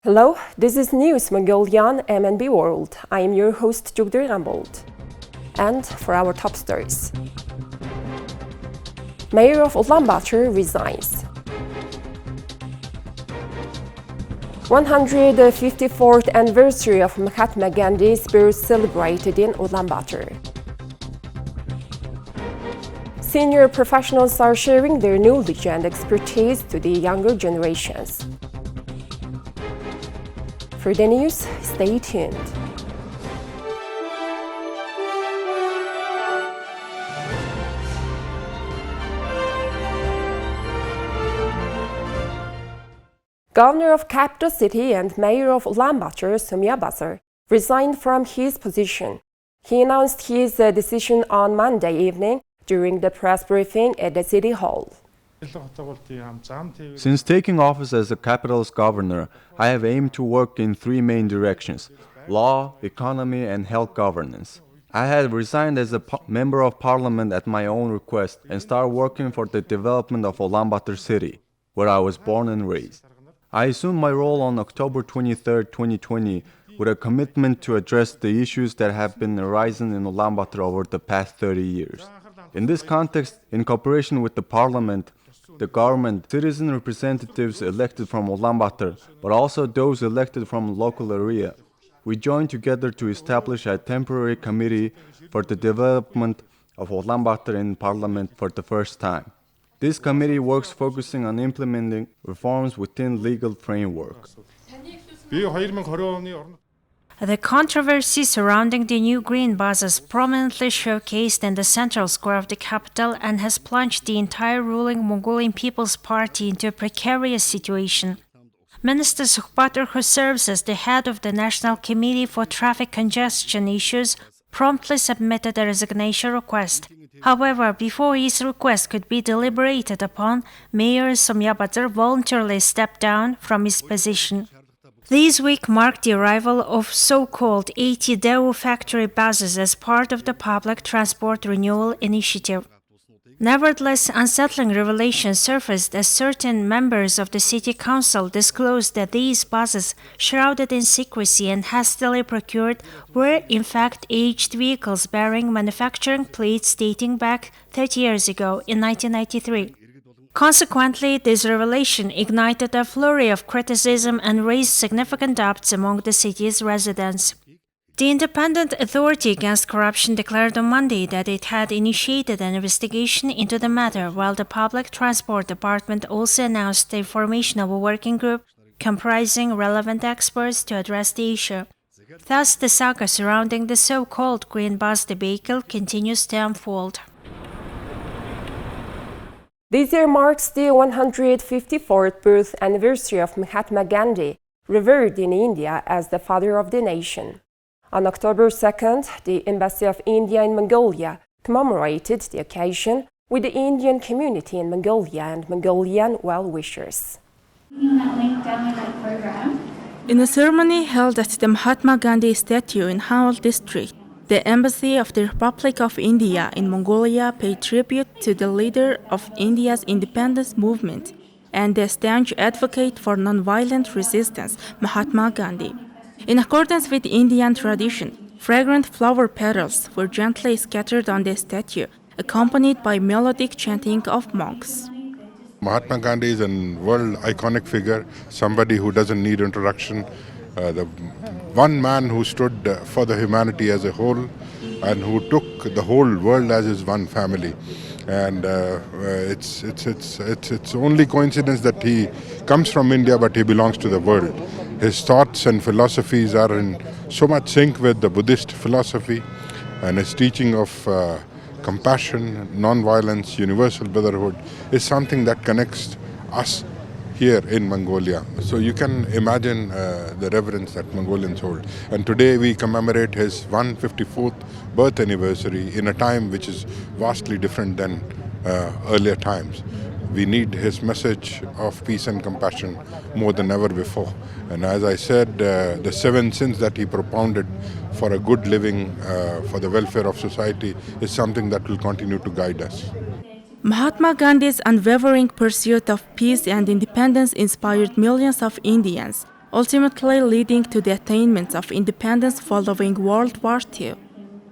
Hello, this is News Mongolian MNB World. I am your host, Ulaanbaatar. And for our top stories. Mayor of Ulaanbaatar resigns. 154th anniversary of Mahatma Gandhi's birth celebrated in Ulaanbaatar. Senior professionals are sharing their knowledge and expertise to the younger generations. For the news, stay tuned. Governor of capital city and mayor of Ulaanbaatar, Ulaanbaatar, resigned from his position. He announced his decision on Monday evening during the press briefing at the city hall. Since taking office as the capital's governor, I have aimed to work in three main directions: law, economy, and health governance. I had resigned as a member of parliament at my own request and started working for the development of Ulaanbaatar city, where I was born and raised. I assumed my role on October 23, 2020, with a commitment to address the issues that have been arising in Ulaanbaatar over the past 30 years. In this context, in cooperation with the parliament, the government, citizen representatives elected from Ulaanbaatar, but also those elected from local area, we joined together to establish a temporary committee for the development of Ulaanbaatar in parliament for the first time. This committee works focusing on implementing reforms within legal framework. The controversy surrounding the new green buses prominently showcased in the central square of the capital and has plunged the entire ruling Mongolian People's Party into a precarious situation. Minister Ulaanbaatar, who serves as the head of the National Committee for Traffic Congestion Issues, promptly submitted a resignation request. However, before his request could be deliberated upon, Mayor Ulaanbaatar voluntarily stepped down from his position. This week marked the arrival of so-called 80 Daewoo factory buses as part of the public transport renewal initiative. Nevertheless, unsettling revelations surfaced as certain members of the city council disclosed that these buses, shrouded in secrecy and hastily procured, were in fact aged vehicles bearing manufacturing plates dating back 30 years ago in 1993. Consequently, this revelation ignited a flurry of criticism and raised significant doubts among the city's residents. The Independent Authority Against Corruption declared on Monday that it had initiated an investigation into the matter, while the Public Transport Department also announced the formation of a working group comprising relevant experts to address the issue. Thus, the saga surrounding the so-called green bus debacle continues to unfold. This year marks the 154th birth anniversary of Mahatma Gandhi, revered in India as the father of the nation. On October 2nd, the Embassy of India in Mongolia commemorated the occasion with the Indian community in Mongolia and Mongolian well-wishers. In a ceremony held at the Mahatma Gandhi statue in Hanwal district, the Embassy of the Republic of India in Mongolia paid tribute to the leader of India's independence movement and the staunch advocate for nonviolent resistance, Mahatma Gandhi. In accordance with Indian tradition, fragrant flower petals were gently scattered on the statue, accompanied by melodic chanting of monks. Mahatma Gandhi is a world iconic figure, somebody who doesn't need introduction. The one man who stood for the humanity as a whole and who took the whole world as his one family. And it's only coincidence that he comes from India, but he belongs to the world. His thoughts and philosophies are in so much sync with the Buddhist philosophy, and his teaching of compassion, non-violence, universal brotherhood is something that connects us here in Mongolia. So you can imagine the reverence that Mongolians hold. And today we commemorate his 154th birth anniversary in a time which is vastly different than earlier times. We need his message of peace and compassion more than ever before. And as I said, the 7 sins that he propounded for a good living, for the welfare of society, is something that will continue to guide us. Mahatma Gandhi's unwavering pursuit of peace and independence inspired millions of Indians, ultimately leading to the attainment of independence following World War II.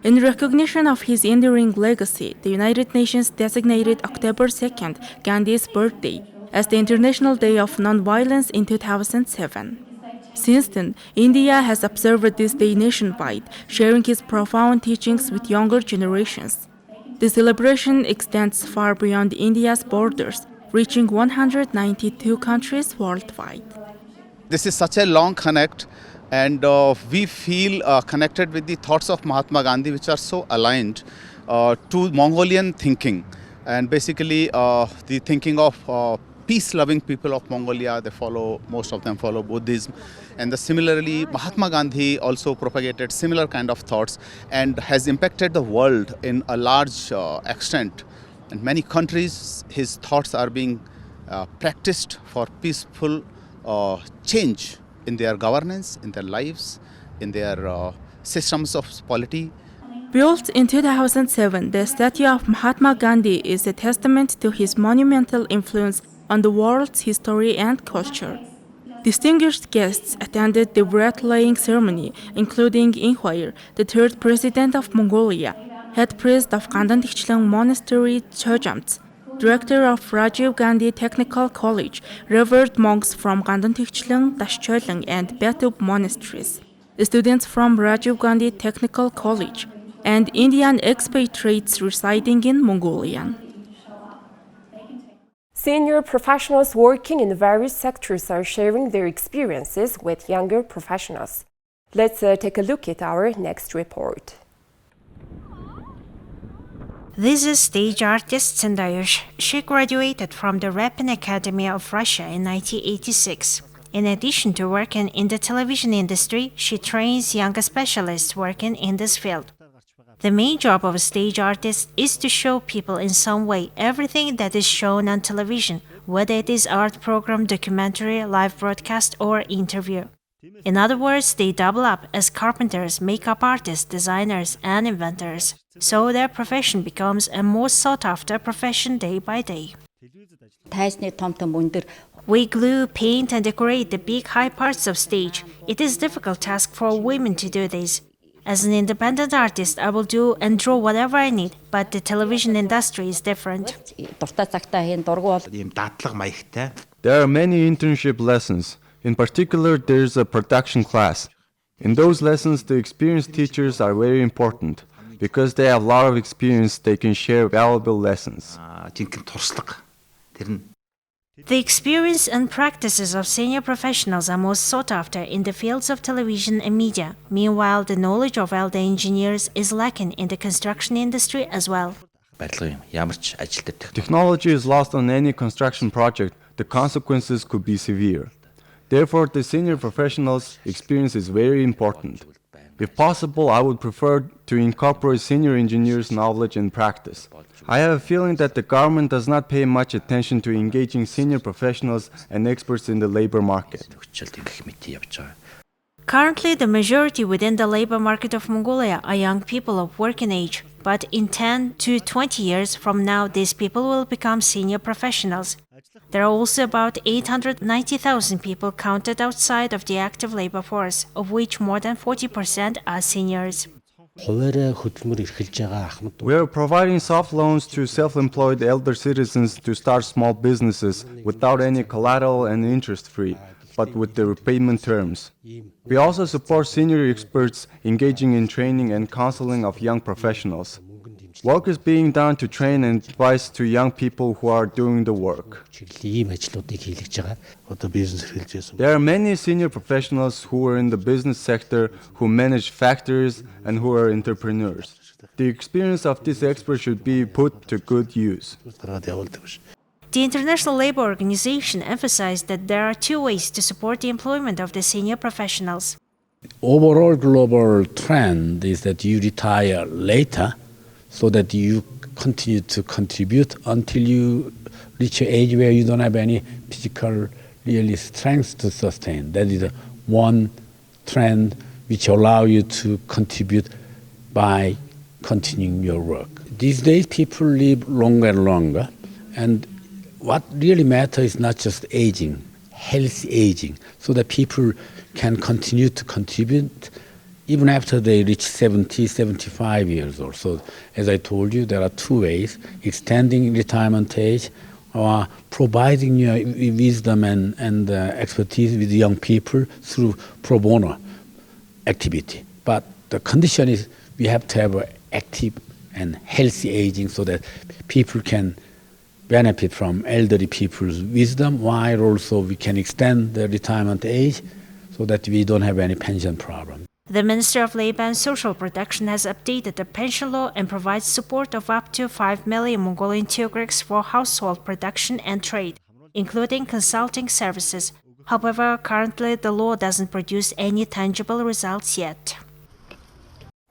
In recognition of his enduring legacy, the United Nations designated October 2nd, Gandhi's birthday, as the International Day of Nonviolence in 2007. Since then, India has observed this day nationwide, sharing his profound teachings with younger generations. The celebration extends far beyond India's borders, reaching 192 countries worldwide. This is such a long connect, and we feel connected with the thoughts of Mahatma Gandhi, which are so aligned to Mongolian thinking, and basically the thinking of peace-loving people of Mongolia. Most of them follow Buddhism, and similarly Mahatma Gandhi also propagated similar kind of thoughts and has impacted the world in a large extent. In many countries, his thoughts are being practiced for peaceful change in their governance, in their lives, in their systems of polity. Built in 2007, the statue of Mahatma Gandhi is a testament to his monumental influence on the world's history and culture. Distinguished guests attended the wreath-laying ceremony, including Inhwair, the third president of Mongolia, head priest of Gandan Monastery Chojamts, director of Rajiv Gandhi Technical College, revered monks from Gandan Dashcholang, and Betub monasteries, students from Rajiv Gandhi Technical College, and Indian expatriates residing in Mongolia. Senior professionals working in various sectors are sharing their experiences with younger professionals. Let's take a look at our next report. This is stage artist Sendayush. She graduated from the Repin Academy of Russia in 1986. In addition to working in the television industry, she trains younger specialists working in this field. The main job of a stage artist is to show people in some way everything that is shown on television, whether it is art program, documentary, live broadcast, or interview. In other words, they double up as carpenters, makeup artists, designers, and inventors. So their profession becomes a more sought-after profession day by day. We glue, paint, and decorate the big high parts of stage. It is a difficult task for women to do this. As an independent artist, I will do and draw whatever I need, but the television industry is different. There are many internship lessons. In particular, there is a production class. In those lessons, the experienced teachers are very important. Because they have a lot of experience, they can share valuable lessons. The experience and practices of senior professionals are most sought after in the fields of television and media. Meanwhile, the knowledge of elder engineers is lacking in the construction industry as well. Technology is lost on any construction project. The consequences could be severe. Therefore, the senior professionals' experience is very important. If possible, I would prefer to incorporate senior engineers' knowledge and practice. I have a feeling that the government does not pay much attention to engaging senior professionals and experts in the labor market. Currently, the majority within the labor market of Mongolia are young people of working age, but in 10 to 20 years from now, these people will become senior professionals. There are also about 890,000 people counted outside of the active labor force, of which more than 40% are seniors. We are providing soft loans to self-employed elder citizens to start small businesses without any collateral and interest-free, but with the repayment terms. We also support senior experts engaging in training and counseling of young professionals. Work is being done to train and advise to young people who are doing the work. There are many senior professionals who are in the business sector, who manage factories, and who are entrepreneurs. The experience of these experts should be put to good use. The International Labour Organization emphasized that there are two ways to support the employment of the senior professionals. Overall global trend is that you retire later so that you continue to contribute until you reach an age where you don't have any physical really strength to sustain. That is one trend which allows you to contribute by continuing your work. These days people live longer and longer, and what really matters is not just aging. healthy aging, so that people can continue to contribute even after they reach 70, 75 years old. So as I told you, there are two ways: extending retirement age or providing wisdom and expertise with young people through pro bono activity. But the condition is we have to have an active and healthy aging so that people can benefit from elderly people's wisdom, while also we can extend the retirement age so that we don't have any pension problem. The Minister of Labor and Social Protection has updated the pension law and provides support of up to 5 million Mongolian Tugriks for household production and trade, including consulting services. However, currently the law doesn't produce any tangible results yet.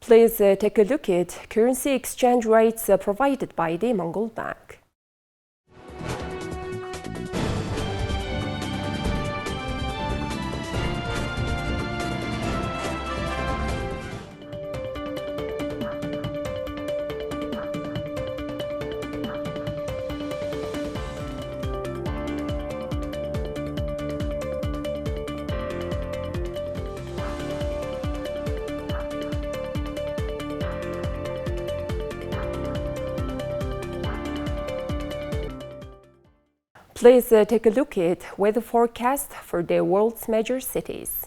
Please take a look at currency exchange rates provided by the Mongol Bank. Please take a look at weather forecast for the world's major cities.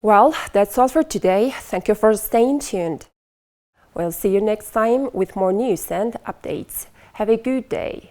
Well, that's all for today. Thank you for staying tuned. We'll see you next time with more news and updates. Have a good day.